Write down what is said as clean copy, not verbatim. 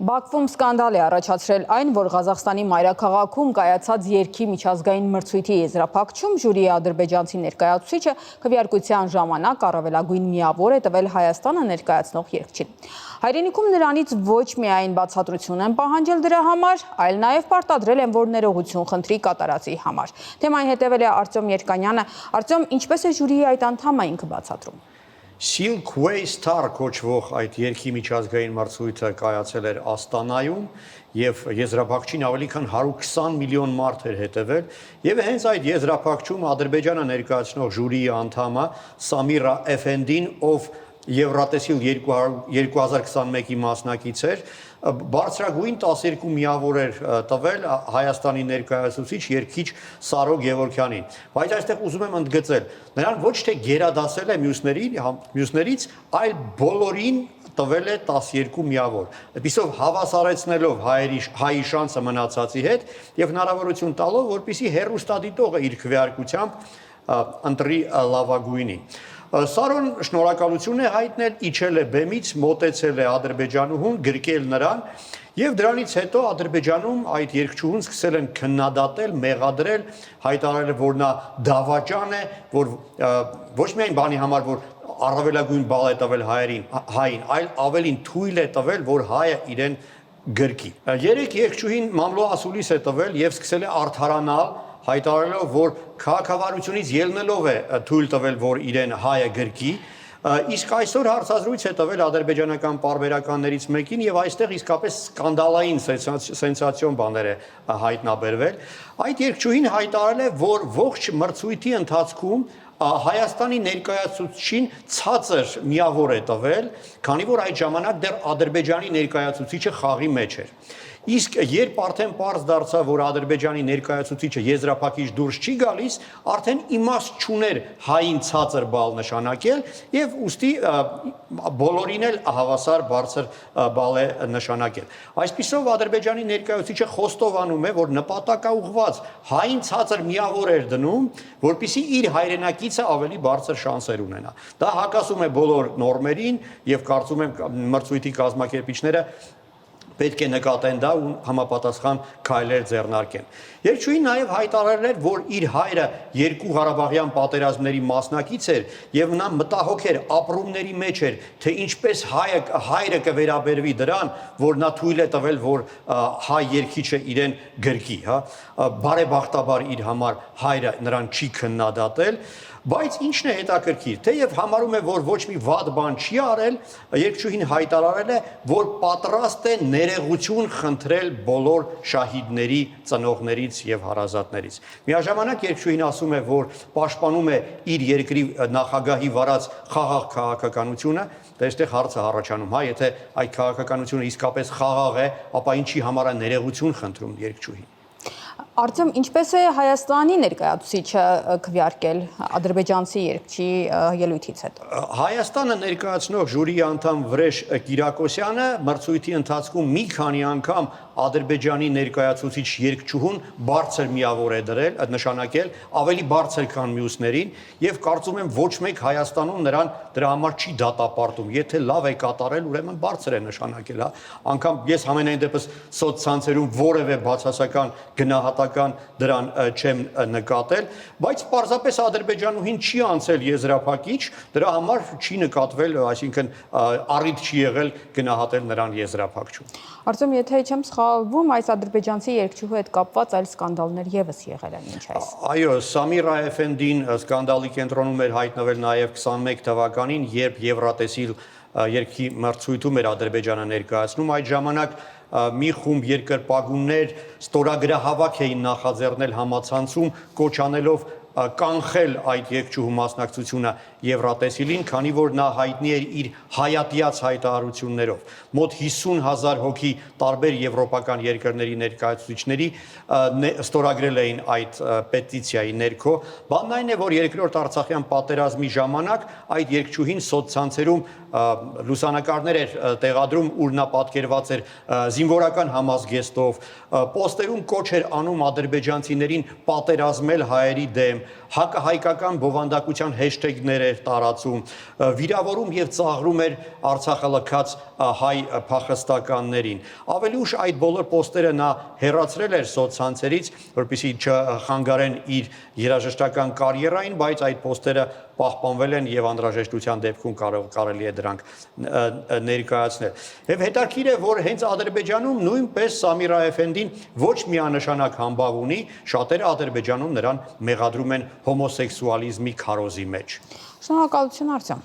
Բաքվում սկանդալ է առաջացրել այն, որ Ղազախստանի մայրաքաղաքում կայացած երգի միջազգային մրցույթի եզրափակչում ժյուրիի ադրբեջանցի ներկայացուցիչը քվեարկության ժամանակ առավելագույն միավոր է տվել Հայաստանը ներկայացնող երգչին։ Հայրենիքում նրանից ոչ միայն բացատրություն են պահանջել դրա համար, այլ նաև պարտադրել են, որ ներողություն խնդրի կատարածի համար։ Թեմային հետևել է Արտյոմ Երկանյանը։ Արտյոմ, ինչպես է ժյուրիի այդ անդամը ինքը բացատրում։ Silk Way Star կոչվող այդ երգի միջազգային մրցույթը կայացել էր Աստանայում եւ եզրափակչին ավելի քան 120 միլիոն մարդ էր հետևել եւ հենց այդ եզրափակչում Ադրբեջանը ներկայացնող ժյուրիի անդամը Սամիրա Էֆենդին, ով Եվրատեսիլ 2021-ի մասնակից էր, բարձրագույն 12 միավոր էր տվել Հայաստանի ներկայացուցիչ երգիչ Սարո Գևորգյանին, բայց այստեղ ուզում եմ ընդգծել, նրան ոչ թե գերադասել է մյուսներից, այլ բոլորին տվել է 12 միավոր, այդպիսով հավասարեցնելով հայի շանսը մնացածի հետ եւ հնարավորություն տալով, որպեսզի հեռուստադիտողը իր քվեարկությամբ ընտրի լավագույնին։ Սարոն շնորհակալություն է հայտնել, իջել է բեմից, մոտեցել է ադրբեջանուհուն, գրկել նրան եւ դրանից հետո Ադրբեջանում այդ երգչուհուն սկսել են քննադատել, մեղադրել, հայտարարել, որ նա դավաճան է, որ ոչ միայն բանի համար, որ առավելագույն բալ է տվել հային, այլ ավելին թույլ է տվել, որ հայը իրեն գրկի։ Երեք երգչուհին մամլո ասուլիս է տվել եւ սկսել է արդարանալ, հայտարարելով, որ քաղաքավարությունից ելնելով է թույլ տվել, որ իրեն հայը գրկի, իսկ այսօր հարցազրույց է տվել ադրբեջանական պարբերականներից մեկին եւ այստեղ իսկապես սկանդալային սենսացիոն բաներ է հայտնաբերվել։ Այդ երգչուհին հայտարարել է, որ ողջ մրցույթի ընթացքում Հայաստանի ներկայացուցչին ցածր միավոր է տվել, քանի որ այդ ժամանակ դեռ Ադրբեջանի ներկայացուցիչը խաղի մեջ էր։ Իսկ երբ արդեն պարզ դարձավ, որ Ադրբեջանի ներկայացուցիչը եզրափակիչ դուրս չի գալիս, արդեն իմաստ չուներ հային ցածր բալ նշանակել եւ ուստի բոլորին էլ հավասար բարձր բալ է նշանակել։ Այսպիսով Ադրբեջանի ներկայացուցիչը խոստովանում է, որ նպատակաուղղված հային ցածր միավոր էր դնում, որպեսզի իր հայրենակիցը ավելի բարձր շանսեր ունենա։ Դա հակասում է բոլոր նորմերին եւ կարծում եմ մրցույթի կազմակերպիչները պետք է նկատեն դա ու համապատասխան քայլեր ձեռնարկեն։ Երգչուհին նաև հայտարարել էր, որ իր հայրը երկու Ղարաբաղյան պատերազմների մասնակից էր եւ նա մտահոգ էր, ապրումների մեջ էր, թե ինչպես հայրը կվերաբերվի դրան, որ նա թույլ է տվել, որ հայ երգիչը իրեն գրկի, հա, բարեբախտաբար իր համար հայրը նրան չի քննադատել, բայց ինչն է հետաքրքիր, թեև համարում է, որ ոչ մի վատ բան չի արել, երգչուհին հայտարարել է, որ պատրաստ է ներողություն խնդրել բոլոր շահիդների ծնողներից եւ հարազատներից։ Միաժամանակ երգչուհին ասում է, որ պաշտպանում է իր երկրի նախագահի վարած խաղաղ քաղաքականությունը, դա այստեղ հարցը առաջանում, հա, եթե այդ քաղաքականությունը իսկապես խաղաղ է, ապա ինչի համար է ներողություն խնդրում երգչուհին։ Արտյոմ, ինչպես է Հայաստանի ներկայացուցիչը քվեարկել ադրբեջանցի երգչի ելույթից հետո։ Հայաստանը ներկայացնող ժյուրիի անդամ Վրեժ Կիրակոսյանը մրցույթի ընթացքում մի քանի անգամ Ադրբեջանի ներկայացուցիչ երգչուհուն բարձր միավոր է նշանակել, ավելի բարձր քան մյուսներին եւ կարծում եմ ոչ մեկ Հայաստանում նրան դրա համար չի դատապարտում, եթե լավ է կատարել, ուրեմն բարձր է նշանակել, հա, անգամ ես համենայն դեպս սոցցանցերում որևէ բացասական գնահատական դրան չեմ նկատել, բայց պարզապես Ադրբեջանուհին չի անցել եզրափակիչ, դրա համար չի նկատվել, այսինքն առիթ չի եղել գնահատել նրան եզրափակչում։ Արտյոմ, եթե չեմ սխալվում, այս ադրբեջանցի երգչուհու հետ կապված այլ սկանդալներ եւս եղել են, ինչ այս։ Այո, Սամիրա Էֆենդին սկանդալի կենտրոնում էր հայտնվել նաեւ 21 թվականին, երբ Եվրատեսիլ երգի մրցույթում էր Ադրբեջանը ներկայացնում, այդ ժամանակ մի խումբ երկրպագուններ ստորագրահավաք էին նախաձեռնել համացանցում, կոչ անելով կանխել այդ երգչուհու մասնակցությունը Եվրատեսիլին, քանի որ նա հայտնի էր իր հայատյաց հայտարարություններով։ Մոտ 50,000 հոգի տարբեր եվրոպական երկրների ներկայացուցիչների ստորագրել էին այդ պետիցիայի ներքո։ Բանն այն է, որ երկրորդ Արցախյան պատերազմի ժամանակ այդ երգչուհին սոցցանցերում լուսանկարներ էր տեղադրում, ուր նա պատկերված էր զինվորական համազգեստով, պոստերում կոչ էր անում ադրբեջանցիներին պատերազմել հայերի դեմ, հակահայկական բովանդակության հեշթեգներ էր տարածում, վիրավորում եւ ծաղրում էր Արցախը լքած հայ փախստականներին։ Ավելի ուշ այդ բոլոր պոստերը նա հեռացրել էր սոցցանցերից, որպեսզի չխանգարեն իր երաժշտական կարիերային, բայց այդ պոստերը պահպանվել են եւ անհրաժեշտության դեպքում կարելի է դրանք ներկայացնել։ Եվ հետաքրքիր է, որ հենց Ադրբեջանում նույնպես Սամիրա Էֆենդին ոչ միանշանակ համբավ ունի, շատերը Ադրբեջանում նրան մեղադրում են հոմոսեքսուալիզմի քարոզի մեջ։ Շնորհակալություն, Արտем։